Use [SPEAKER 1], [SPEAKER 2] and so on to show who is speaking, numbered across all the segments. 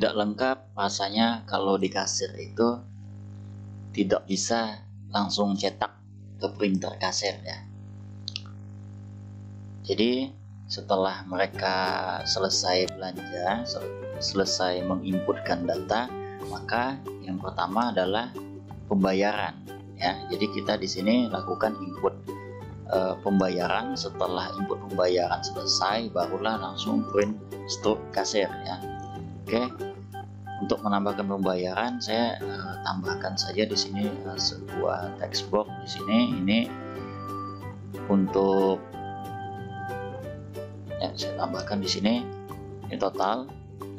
[SPEAKER 1] tidak lengkap rasanya kalau di kasir itu tidak bisa langsung cetak ke printer kasir ya. Jadi setelah mereka selesai belanja, selesai menginputkan data, maka yang pertama adalah pembayaran ya. Jadi kita di sini lakukan input pembayaran. Setelah input pembayaran selesai, barulah langsung print struk kasir ya. Oke. Untuk menambahkan pembayaran, saya tambahkan saja di sini sebuah text box di sini. Ini untuk ya, saya tambahkan di sini. Ini total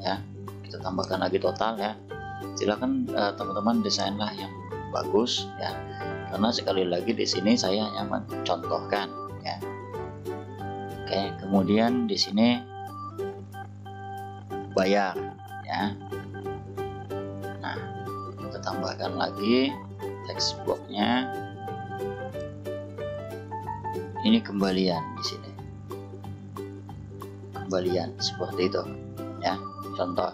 [SPEAKER 1] ya. Kita tambahkan lagi total ya. Silakan teman-teman desainlah yang bagus ya. Karena sekali lagi di sini saya hanya mencontohkan ya. Oke, kemudian di sini bayar ya. Nah, kita tambahkan lagi text box-nya. Ini kembalian di sini. Kembalian seperti itu ya, contoh.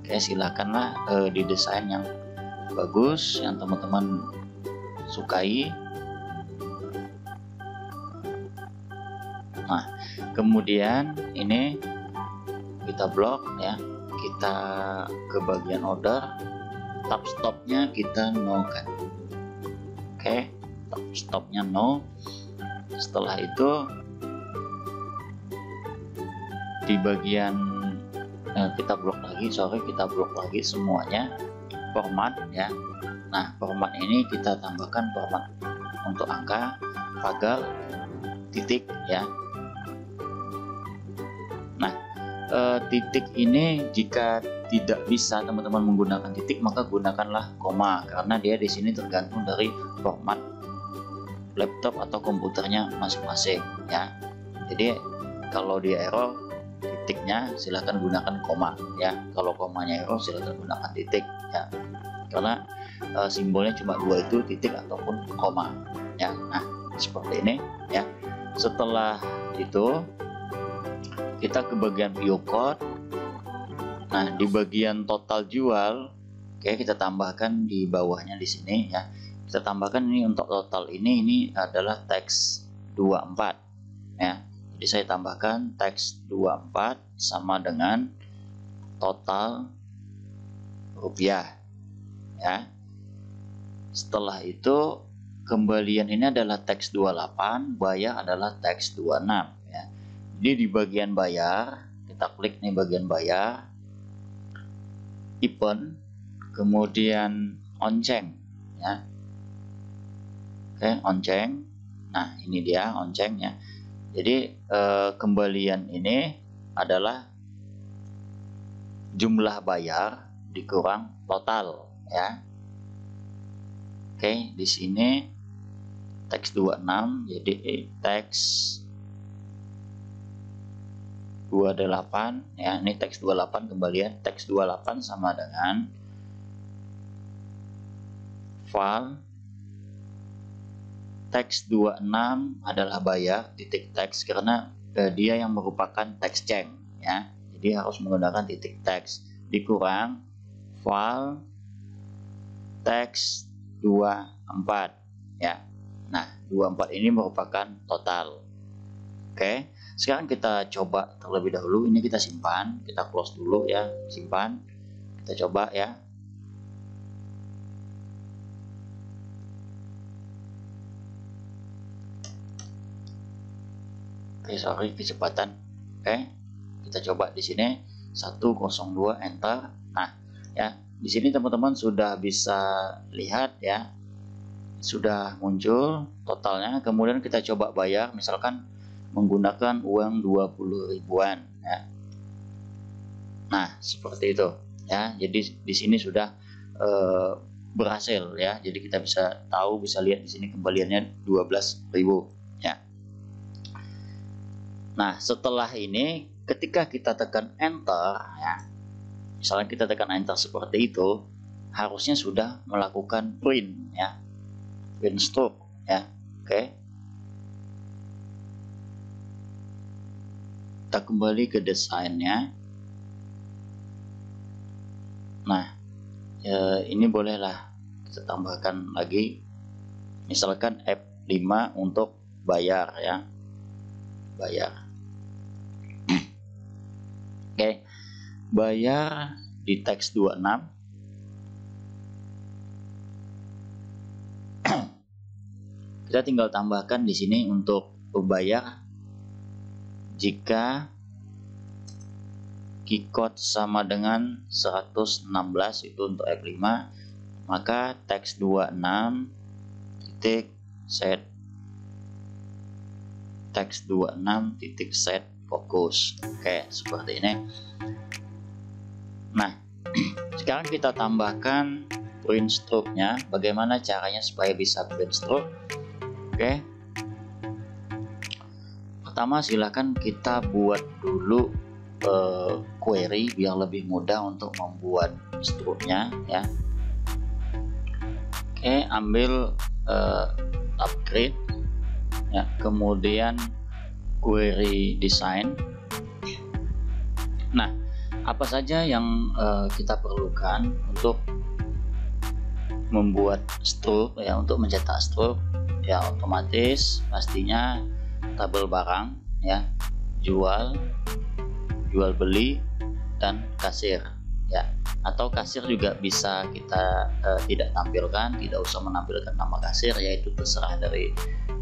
[SPEAKER 1] Oke, silakanlah didesain yang bagus, yang teman-teman sukai. Nah, kemudian ini kita blok ya, kita ke bagian order, tab stopnya kita no kan. Oke, tab stopnya no. Setelah itu di bagian kita blok lagi semuanya format ya. Nah, format ini kita tambahkan format untuk angka, pagar, titik ya. Nah, titik ini jika tidak bisa teman-teman menggunakan titik, maka gunakanlah koma, karena dia di sini tergantung dari format laptop atau komputernya masing-masing ya. Jadi kalau dia error titiknya silahkan gunakan koma ya. Kalau komanya error silahkan gunakan titik ya. Karena simbolnya cuma dua itu, titik ataupun koma ya. Nah, seperti ini ya. Setelah itu kita ke bagian view code. Nah, di bagian total jual, oke, kita tambahkan di bawahnya di sini ya. Kita tambahkan ini untuk total ini adalah teks 24 ya. Jadi saya tambahkan teks 24 sama dengan total rupiah ya. Setelah itu kembalian ini adalah teks 28, bayar adalah teks 26 ya. Jadi di bagian bayar, kita klik nih bagian bayar, event, kemudian onceng ya. Oke, onceng. Nah, ini dia oncengnya. Jadi kembalian ini adalah jumlah bayar dikurang total ya. Oke, di sini teks 26, jadi teks 28 ya. Ini teks 28 kembalian, teks 28 sama dengan file teks 26 adalah bayar titik teks, karena dia yang merupakan teks ceng ya. Jadi harus menggunakan titik teks dikurang file teks 24 ya. Nah, 24 ini merupakan total. Oke, sekarang kita coba terlebih dahulu. Ini kita simpan, kita close dulu ya, simpan. Kita coba ya. Oke, sorry kecepatan. Oke, kita coba di sini 102 enter. Nah, ya, di sini teman-teman sudah bisa lihat ya, sudah muncul totalnya. Kemudian kita coba bayar, misalkan menggunakan uang 20 ribuan ya. Nah, seperti itu ya. Jadi di sini sudah berhasil ya. Jadi kita bisa tahu, bisa lihat di sini kembaliannya 12.000 ya. Nah, setelah ini ketika kita tekan enter ya, misalnya kita tekan enter seperti itu, harusnya sudah melakukan print ya, print struk ya. Oke, kita kembali ke desainnya. Nah, ini bolehlah kita tambahkan lagi, misalkan F5 untuk bayar ya, bayar. Oke, bayar di teks 26. Kita tinggal tambahkan di sini untuk bayar jika key code sama dengan 116 itu untuk F5, maka teks 26 titik set teks 26 titik set fokus. Oke, seperti ini. Nah, sekarang kita tambahkan print stroke-nya. Bagaimana caranya supaya bisa print stroke? Oke, pertama silakan kita buat dulu query biar lebih mudah untuk membuat stroke-nya ya. Oke, ambil upgrade ya, kemudian query design. Nah, apa saja yang kita perlukan untuk membuat stroke ya, untuk mencetak stroke ya, otomatis pastinya tabel barang ya, jual beli, dan kasir ya. Atau kasir juga bisa kita tidak tampilkan, tidak usah menampilkan nama kasir ya, itu terserah dari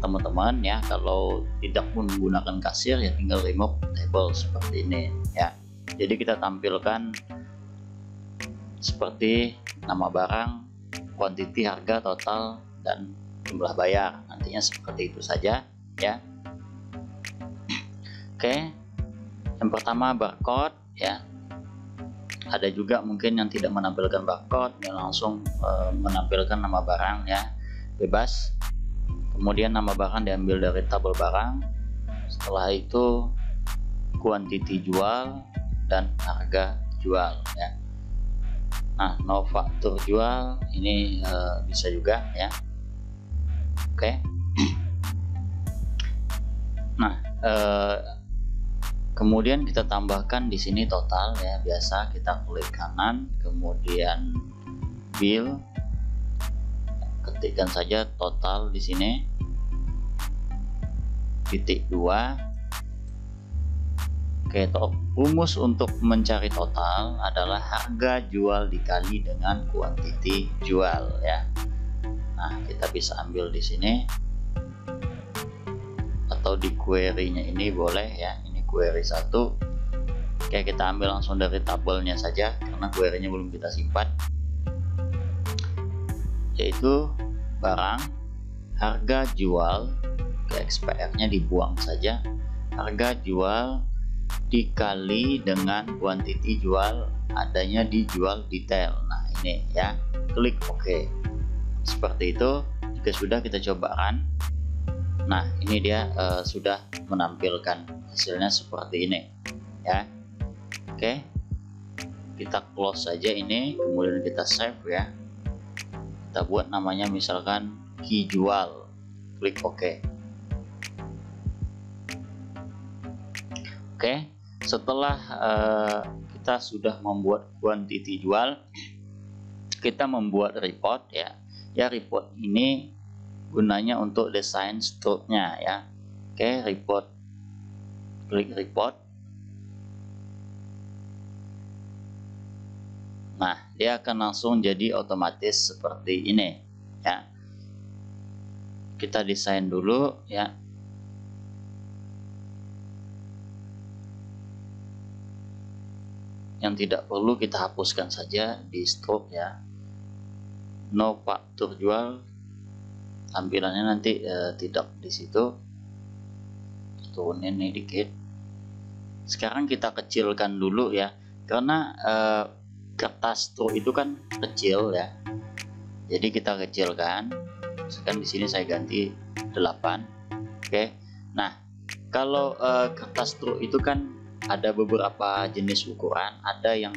[SPEAKER 1] teman-teman ya. Kalau tidak pun menggunakan kasir ya tinggal remove table seperti ini ya. Jadi kita tampilkan seperti nama barang, quantity, harga, total, dan jumlah bayar. Nantinya seperti itu saja ya. Oke, yang pertama barcode ya. Ada juga mungkin yang tidak menampilkan barcode, yang langsung menampilkan nama barang ya, bebas. Kemudian nama barang diambil dari tabel barang. Setelah itu quantity jual dan harga jual ya. Nah, no faktur jual ini bisa juga ya. Oke. Nah, kemudian kita tambahkan di sini total ya. Biasa kita klik kanan, kemudian bill, ketikkan saja total di sini titik 2. Oke, rumus untuk mencari total adalah harga jual dikali dengan quantity jual ya. Nah, kita bisa ambil di sini atau di query-nya ini boleh ya. Ini query 1. Oke, kita ambil langsung dari tabelnya saja karena query-nya belum kita simpan. Yaitu barang, harga jual, ke XPR-nya dibuang saja. Harga jual dikali dengan quantity jual, adanya di jual detail. Nah, ini ya. Klik OK. Seperti itu. Jika sudah, kita coba run. Nah, ini dia sudah menampilkan hasilnya seperti ini ya. Oke, kita close saja ini, kemudian kita save ya. Kita buat namanya misalkan key jual, klik OK. Oke, setelah kita sudah membuat quantity jual, kita membuat report ya. Ya, report ini gunanya untuk desain stroke-nya ya. Oke, report, klik report. Nah, dia akan langsung jadi otomatis seperti ini ya. Kita desain dulu ya. Yang tidak perlu kita hapuskan saja di stroke ya. No faktur jual, tampilannya nanti tidak di situ. Turunin nih dikit. Sekarang kita kecilkan dulu ya, karena kertas stroke itu kan kecil ya. Jadi kita kecilkan. Sekarang di sini saya ganti 8. Oke. Nah, kalau kertas stroke itu kan ada beberapa jenis ukuran, ada yang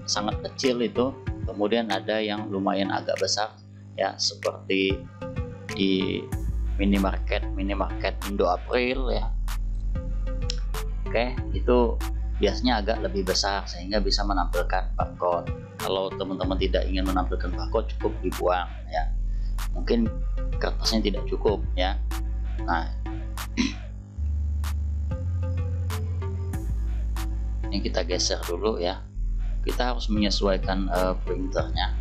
[SPEAKER 1] sangat kecil itu, kemudian ada yang lumayan agak besar ya, seperti di minimarket Indo April ya. Oke, itu biasanya agak lebih besar sehingga bisa menampilkan barcode. Kalau teman-teman tidak ingin menampilkan barcode, cukup dibuang ya. Mungkin kertasnya tidak cukup ya. Nah, ini kita geser dulu ya. Kita harus menyesuaikan printernya.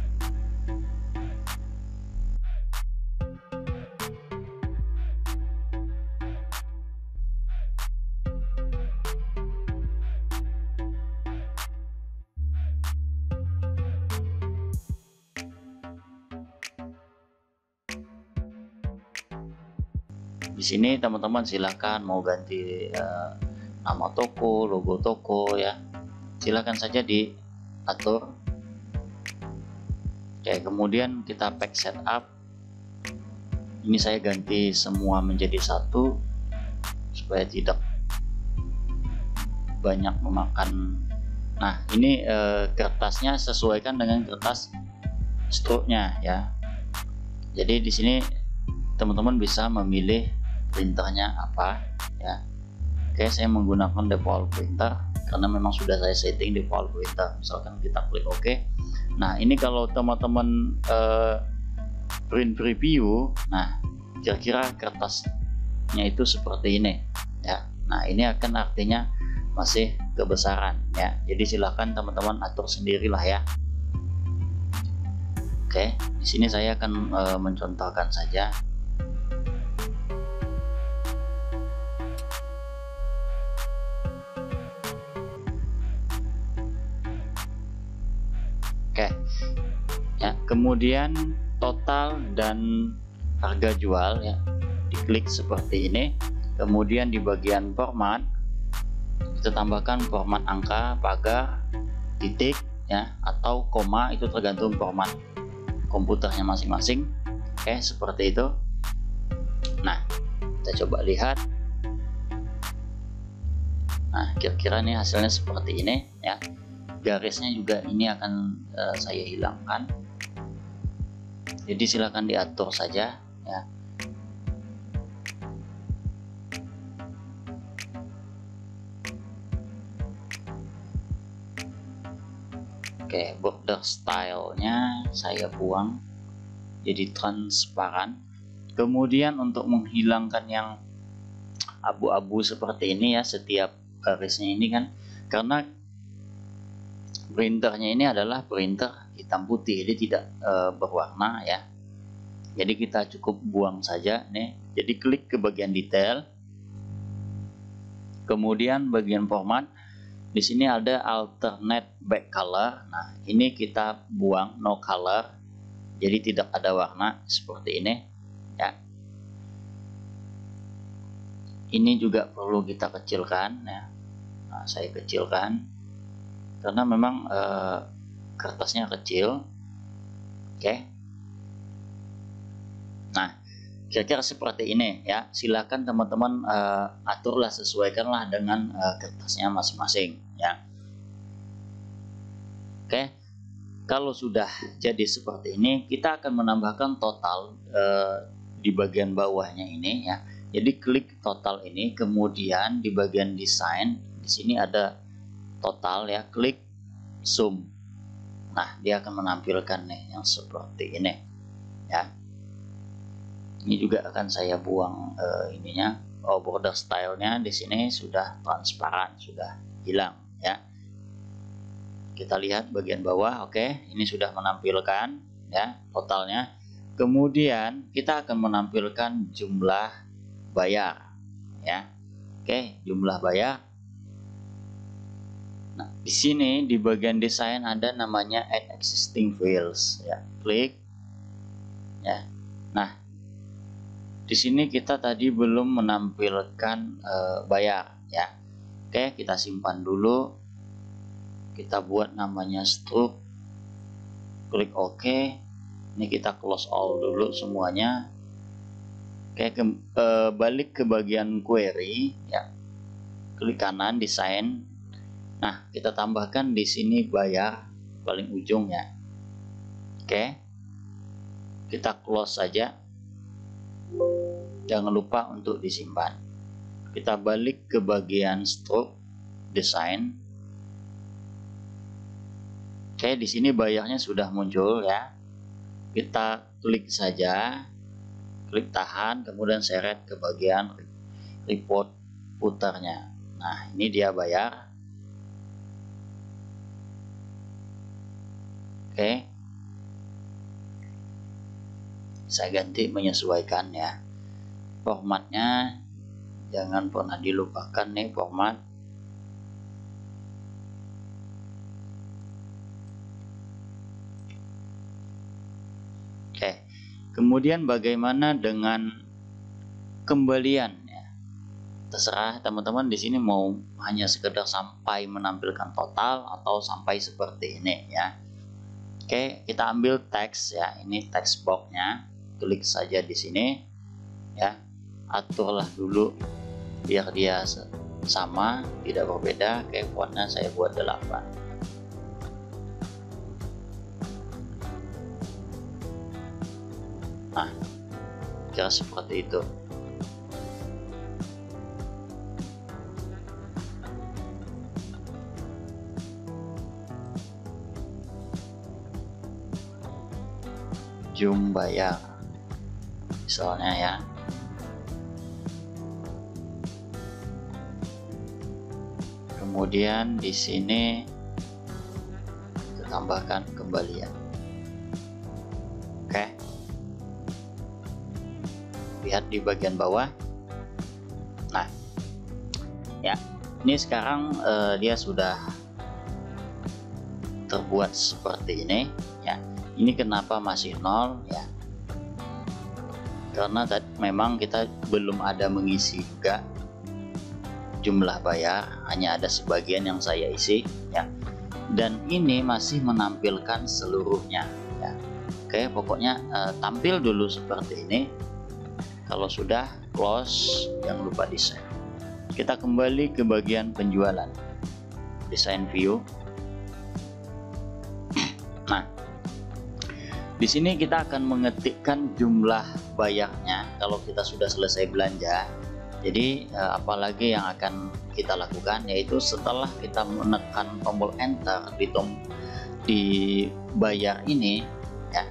[SPEAKER 1] Di sini teman-teman silahkan mau ganti nama toko, logo toko ya, silahkan saja diatur. Oke, kemudian kita pack setup. Ini saya ganti semua menjadi satu supaya tidak banyak memakan. Nah, ini kertasnya sesuaikan dengan kertas struknya ya. Jadi di sini teman-teman bisa memilih printernya apa ya. Oke, saya menggunakan default printer karena memang sudah saya setting default printer. Misalkan kita klik OK. Nah, ini kalau teman-teman print preview, nah kira-kira kertasnya itu seperti ini ya. Nah, ini akan artinya masih kebesaran ya. Jadi silahkan teman-teman atur sendirilah ya. Oke, di sini saya akan mencontohkan saja. Oke ya, kemudian total dan harga jual ya, diklik seperti ini. Kemudian di bagian format kita tambahkan format angka, pagar, titik ya, atau koma, itu tergantung format komputernya masing-masing. Oke, seperti itu. Nah, kita coba lihat. Nah, kira-kira nih hasilnya seperti ini ya. Garisnya juga ini akan saya hilangkan. Jadi silakan diatur saja ya. Oke, border stylenya saya buang jadi transparan. Kemudian untuk menghilangkan yang abu-abu seperti ini ya, setiap garisnya ini kan, karena printernya ini adalah printer hitam putih, jadi tidak berwarna ya. Jadi kita cukup buang saja nih. Jadi klik ke bagian detail, kemudian bagian format. Di sini ada alternate back color. Nah, ini kita buang no color, jadi tidak ada warna seperti ini ya. Ini juga perlu kita kecilkan ya. Nah, saya kecilkan karena memang kertasnya kecil. Oke. Nah, kira-kira seperti ini ya. Silakan teman-teman aturlah, sesuaikanlah dengan kertasnya masing-masing ya. Oke. Kalau sudah jadi seperti ini, kita akan menambahkan total di bagian bawahnya ini ya. Jadi klik total ini, kemudian di bagian desain di sini ada total ya, klik zoom. Nah, dia akan menampilkan nih yang seperti ini ya. Ini juga akan saya buang ininya. Oh, border stylenya di sini sudah transparan, sudah hilang ya. Kita lihat bagian bawah. Oke, ini sudah menampilkan ya totalnya. Kemudian kita akan menampilkan jumlah bayar ya. Oke, jumlah bayar. Nah, di sini di bagian desain ada namanya add existing fields ya. Klik ya. Nah, di sini kita tadi belum menampilkan bayar ya. Oke, kita simpan dulu. Kita buat namanya struk. Klik OK. Ini kita close all dulu semuanya. Oke, balik ke bagian query ya. Klik kanan desain. Nah, kita tambahkan di sini bayar paling ujung ya. Oke. Kita close saja. Jangan lupa untuk disimpan. Kita balik ke bagian stroke desain. Oke, di sini bayarnya sudah muncul ya. Kita klik saja, klik tahan, kemudian seret ke bagian report putarnya. Nah, ini dia bayar. Oke, saya ganti menyesuaikan ya. Formatnya jangan pernah dilupakan nih format. Oke, kemudian bagaimana dengan kembalian ya? Terserah teman-teman di sini mau hanya sekedar sampai menampilkan total atau sampai seperti ini ya. Oke, kita ambil teks ya. Ini text boxnya. Klik saja di sini ya. Aturlah dulu biar dia sama, tidak berbeda. Oke, fontnya saya buat 8. Nah, kira seperti itu. Zoom bayar misalnya ya. Kemudian di sini kita tambahkan kembalian. Oke, lihat di bagian bawah. Nah ya, ini sekarang dia sudah terbuat seperti ini ya. Ini kenapa masih 0 ya, karena memang kita belum ada mengisi juga jumlah bayar, hanya ada sebagian yang saya isi ya. Dan ini masih menampilkan seluruhnya ya. Oke, pokoknya tampil dulu seperti ini. Kalau sudah close, jangan lupa di save. Kita kembali ke bagian penjualan, desain view. Nah, di sini kita akan mengetikkan jumlah bayarnya kalau kita sudah selesai belanja. Jadi apalagi yang akan kita lakukan, yaitu setelah kita menekan tombol enter di bayar ini ya,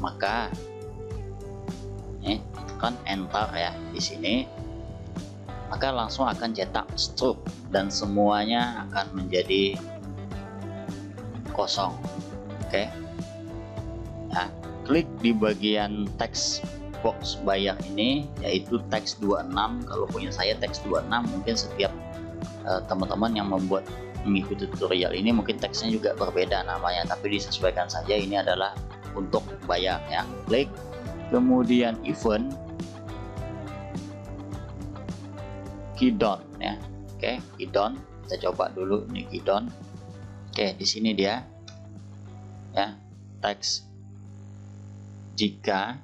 [SPEAKER 1] maka tekan enter ya di sini, maka langsung akan cetak struk dan semuanya akan menjadi kosong. Oke. Nah, klik di bagian teks box bayar ini, yaitu teks 26. Kalau punya saya teks 26, mungkin setiap teman-teman yang mengikuti tutorial ini mungkin teksnya juga berbeda namanya, tapi disesuaikan saja. Ini adalah untuk bayar ya. Klik, kemudian event, key down ya. Oke, key down. Kita coba dulu ini key down. Oke, di sini dia ya, teks jika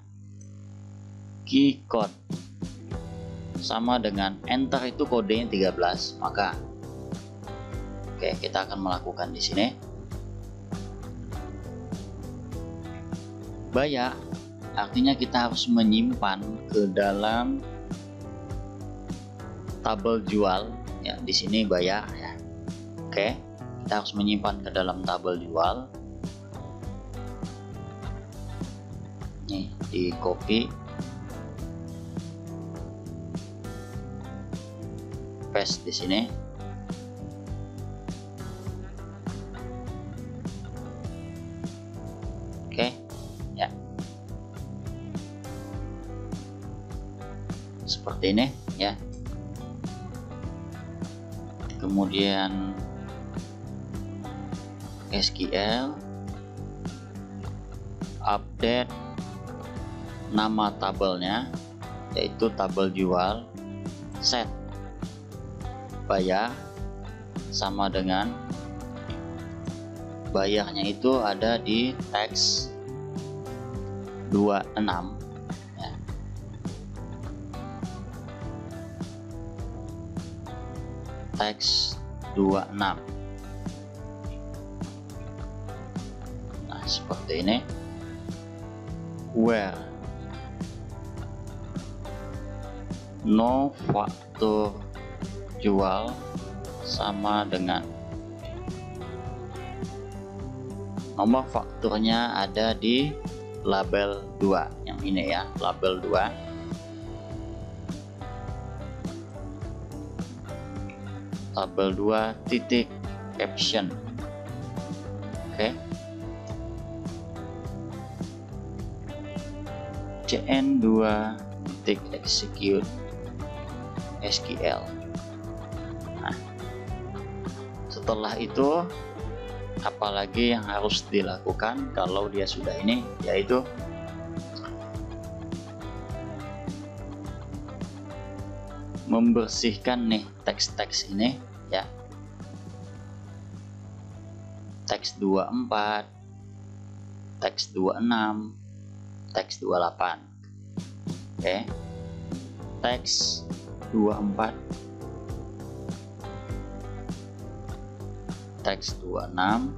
[SPEAKER 1] key code sama dengan enter itu kodenya 13, maka oke, kita akan melakukan di sini bayar. Artinya kita harus menyimpan ke dalam tabel jual ya. Di sini bayar ya. Oke, kita harus menyimpan ke dalam tabel jual. Nih, di copy, paste di sini. Oke ya, seperti ini ya. Kemudian SQL update nama tabelnya, yaitu tabel jual, set bayar sama dengan bayarnya itu ada di teks 26 ya. Teks 26. Nah, seperti ini. Where no faktur jual sama dengan Nomor fakturnya ada di label 2, yang ini ya, label 2. Label 2 titik caption. Oke. CN2 titik execute SQL. Nah, setelah itu apalagi yang harus dilakukan kalau dia sudah ini, yaitu membersihkan nih teks-teks ini ya, teks 24, teks 26, teks 28. Oke, teks 24, teks 26,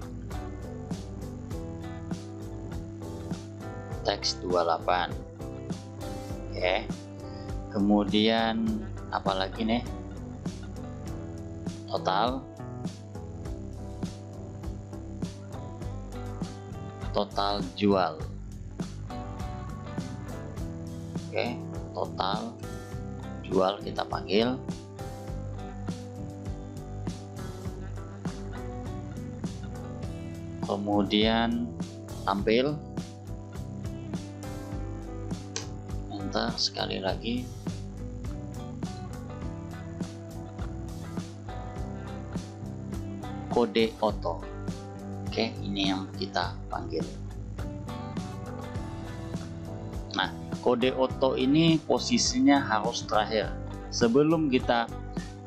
[SPEAKER 1] teks 28. Oke, kemudian apalagi nih, total jual. Oke, total jual kita panggil. Kemudian tampil, enter sekali lagi. Kode auto. Oke, ini yang kita panggil. Nah, kode auto ini posisinya harus terakhir sebelum kita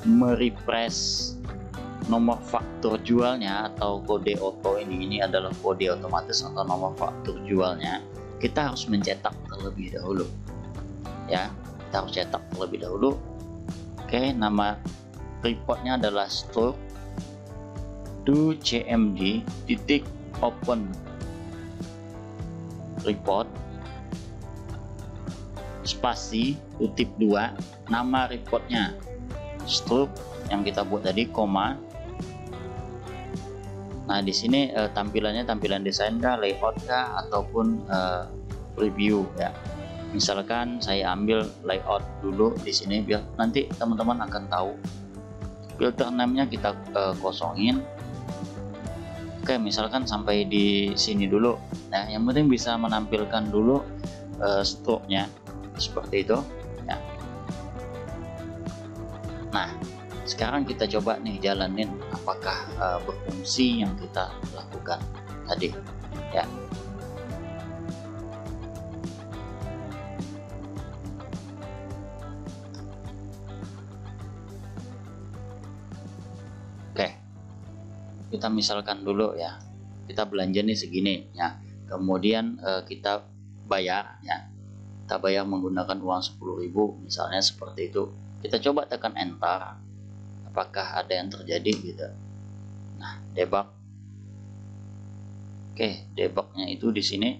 [SPEAKER 1] merefresh nomor faktur jualnya atau kode auto ini adalah kode otomatis atau nomor faktur jualnya. Kita harus mencetak terlebih dahulu ya, kita harus cetak terlebih dahulu. Oke, nama reportnya adalah stroke do cmd titik open report spasi kutip 2 nama reportnya, stroke yang kita buat tadi, koma. Nah, di sini tampilannya tampilan desain kah, layout kah, ataupun preview ya. Misalkan saya ambil layout dulu di sini biar nanti teman-teman akan tahu. Filter name-nya kita kosongin. Oke, misalkan sampai di sini dulu. Nah, yang penting bisa menampilkan dulu stroke-nya seperti itu ya. Nah, sekarang kita coba nih jalanin apakah berfungsi yang kita lakukan tadi ya. Oke, kita misalkan dulu ya, kita belanja nih segini ya, kemudian kita bayar ya, kita bayar menggunakan uang 10.000 misalnya seperti itu. Kita coba tekan enter, apakah ada yang terjadi gitu. Nah, debug. Oke, debugnya itu di sini.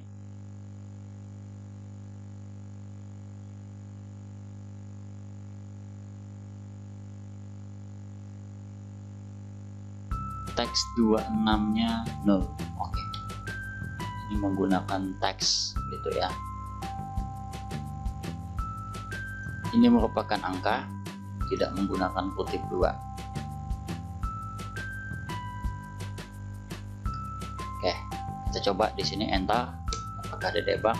[SPEAKER 1] Teks 26-nya 0. Oke. Ini menggunakan teks gitu ya. Ini merupakan angka, tidak menggunakan kutip 2. Oke, kita coba di sini enter, apakah ada debug.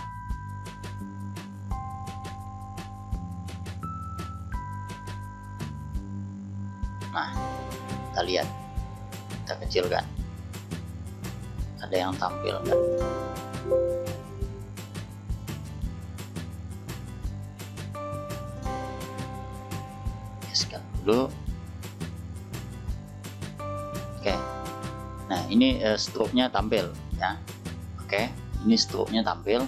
[SPEAKER 1] Nah, kita lihat, kita kecilkan, ada yang tampil kan? Gaskan dulu. Oke, nah ini stroke-nya tampil ya. Oke, ini stroke-nya tampil.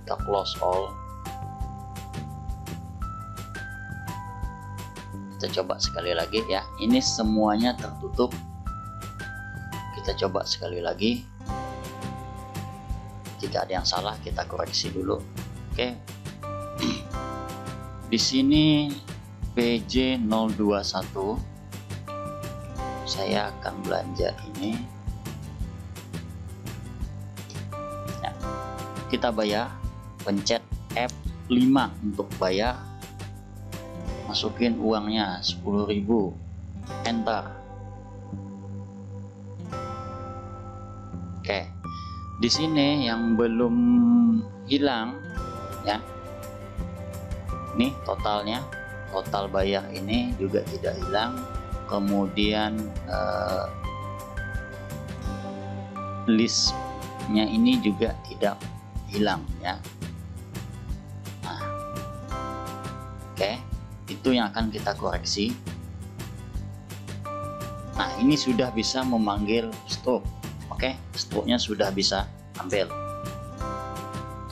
[SPEAKER 1] Kita close all. Kita coba sekali lagi ya, ini semuanya tertutup. Kita coba sekali lagi, jika ada yang salah kita koreksi dulu. Oke, di sini PJ021 saya akan belanja ini ya. Kita bayar, pencet F5 untuk bayar, masukin uangnya 10.000, enter. Oke, di sini yang belum hilang ya, ini totalnya, total bayar ini juga tidak hilang. Kemudian listnya ini juga tidak hilang ya. Nah, oke, itu yang akan kita koreksi. Nah, ini sudah bisa memanggil stroke. Oke, stroke-nya sudah bisa ambil.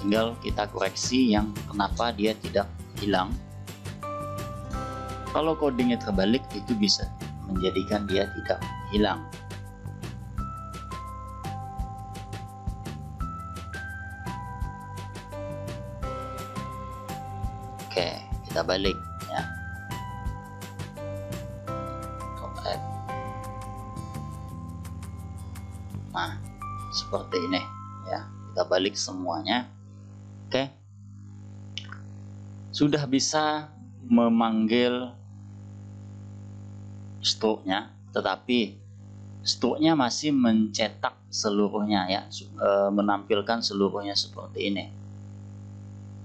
[SPEAKER 1] Tinggal kita koreksi yang kenapa dia tidak hilang. Kalau codingnya terbalik, itu bisa menjadikan dia tidak hilang. Oke, kita balik ya. Nah, seperti ini ya. Kita balik semuanya. Oke, sudah bisa memanggil stroke-nya, tetapi stroke-nya masih mencetak seluruhnya ya, menampilkan seluruhnya seperti ini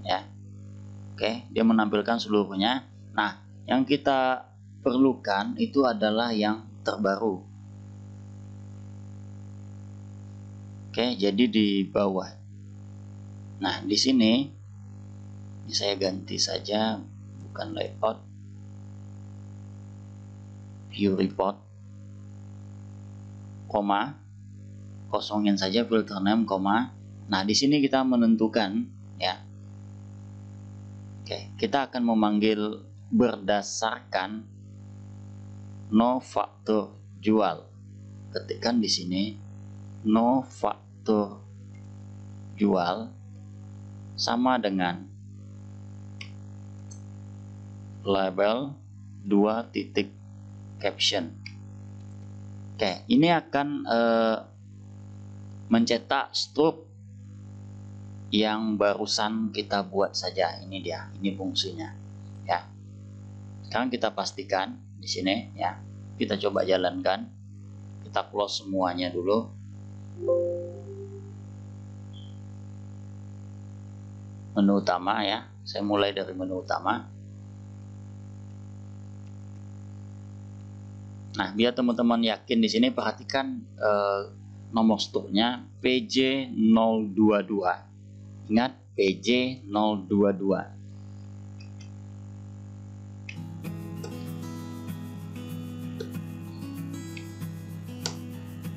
[SPEAKER 1] ya. Oke, dia menampilkan seluruhnya. Nah, yang kita perlukan itu adalah yang terbaru. Oke, jadi di bawah. Nah, di sini ini saya ganti saja, bukan layout, view report, koma, kosongin saja filter name, koma. Nah, di sini kita menentukan ya. Oke, kita akan memanggil berdasarkan no faktur jual. Ketikkan di sini no faktur jual sama dengan label 2 titik caption. Oke, ini akan mencetak stroke yang barusan kita buat saja. Ini dia, ini fungsinya ya. Sekarang kita pastikan di sini ya. Kita coba jalankan. Kita close semuanya dulu. Menu utama ya. Saya mulai dari menu utama. Nah, biar teman-teman yakin di sini, perhatikan nomor stroke-nya PJ022. Ingat, PJ022.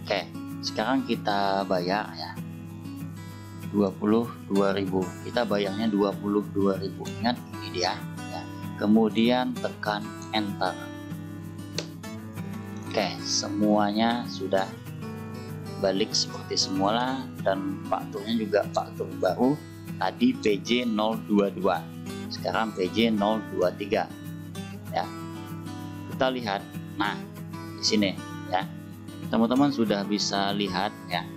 [SPEAKER 1] Oke, sekarang kita bayar ya. 22.000. Kita bayarnya 22.000. Ingat, ini dia ya. Kemudian tekan enter. Oke, semuanya sudah balik seperti semula, dan fakturnya juga faktur baru. Tadi PJ022, sekarang PJ023 ya. Kita lihat. Nah, di sini ya, teman-teman sudah bisa lihat ya.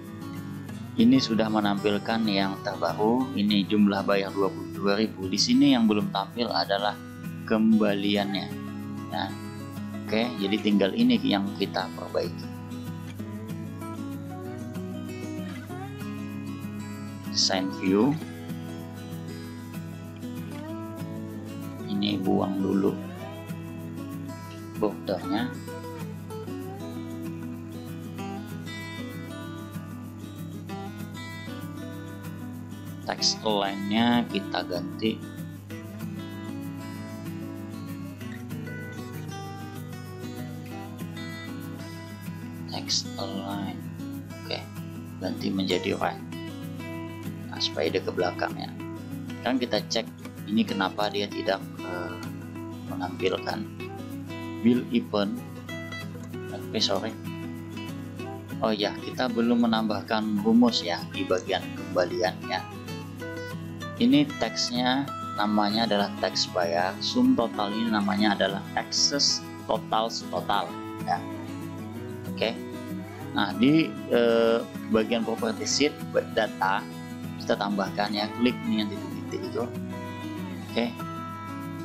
[SPEAKER 1] Ini sudah menampilkan yang terbaru. Ini jumlah bayar 22.000. Di sini yang belum tampil adalah kembaliannya ya. Oke, jadi tinggal ini yang kita perbaiki. Design view. Ini buang dulu bordernya. Text align-nya kita ganti. Text align. Oke, ganti menjadi right. Nah, supaya dia ke belakang ya. Sekarang kita cek ini kenapa dia tidak menampilkan build event. Sorry. Oh ya, kita belum menambahkan rumus ya di bagian kembalian ya. Ini teksnya namanya adalah teks bayar. Sum total ini namanya adalah excess total ya. Oke. Nah, di bagian properti sheet data kita tambahkan ya, klik ini yang titik-titik itu. Oke.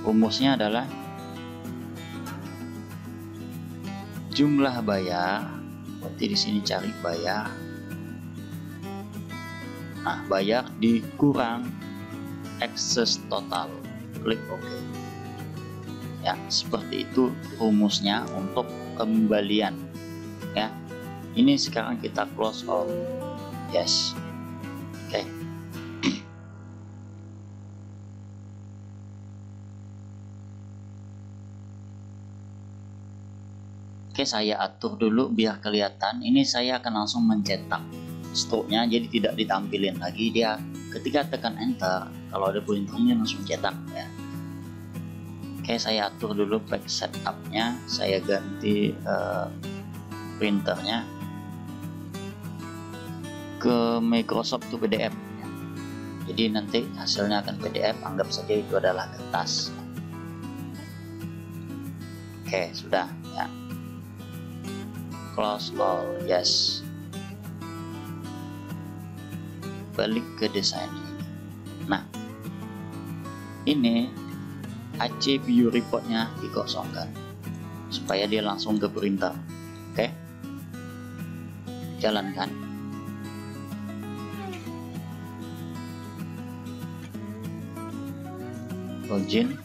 [SPEAKER 1] Rumusnya adalah jumlah bayar, berarti di sini cari bayar. Nah, bayar dikurang excess total, klik OK. Ya, seperti itu rumusnya untuk kembalian. Ya, ini sekarang kita close all, yes. Oke. Oke, saya atur dulu biar kelihatan. Ini saya akan langsung mencetak stoknya, jadi tidak ditampilin lagi. Dia ketika tekan enter, kalau ada printernya langsung cetak ya. Oke, saya atur dulu pack setupnya. Saya ganti printernya ke Microsoft to PDF ya. Jadi nanti hasilnya akan PDF, anggap saja itu adalah kertas. Oke, sudah ya. Close all, yes. Balik ke desain ini. Nah, ini AC view reportnya dikosongkan supaya dia langsung ke printer. Oke, jalankan. Login.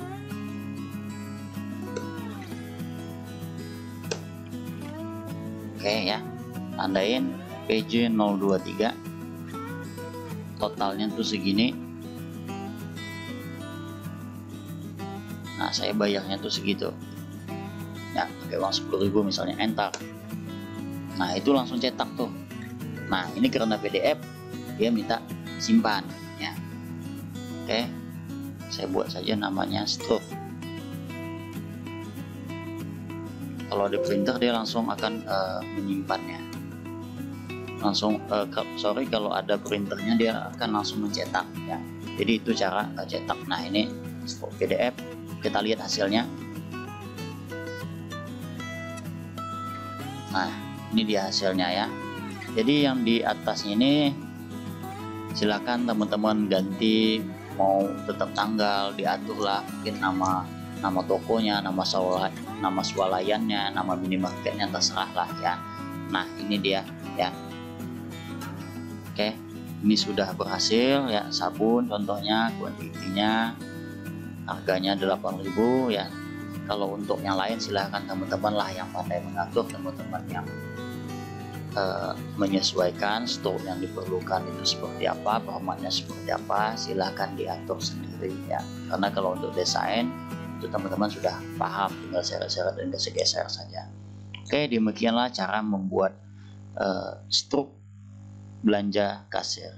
[SPEAKER 1] Oke ya, tandain PJ 023, totalnya tuh segini. Nah, saya bayarnya tuh segitu ya, pakai uang 10.000 misalnya, enter. Nah, itu langsung cetak tuh. Nah, ini karena PDF dia minta simpan ya. Oke, saya buat saja namanya stroke. Kalau di printer dia langsung akan menyimpannya, langsung kalau ada printernya dia akan langsung mencetak ya. Jadi itu cara cetak. Nah, ini stok PDF, kita lihat hasilnya. Nah, ini dia hasilnya ya. Jadi yang di atas ini silakan teman-teman ganti, mau tetap tanggal diaturlah, mungkin nama tokonya, nama swalayannya, nama minimarketnya, terserah lah ya. Nah, ini dia ya. Oke, ini sudah berhasil ya. Sabun contohnya, kuantitinya, harganya 8.000 ya. Kalau untuk yang lain silahkan teman-teman lah yang pandai mengatur, teman-teman yang menyesuaikan stok yang diperlukan itu seperti apa, formatnya seperti apa, silahkan diatur sendiri ya. Karena kalau untuk desain itu teman-teman sudah paham, tinggal seret-seret dan geser-geser saja. Oke, demikianlah cara membuat struk belanja kasir.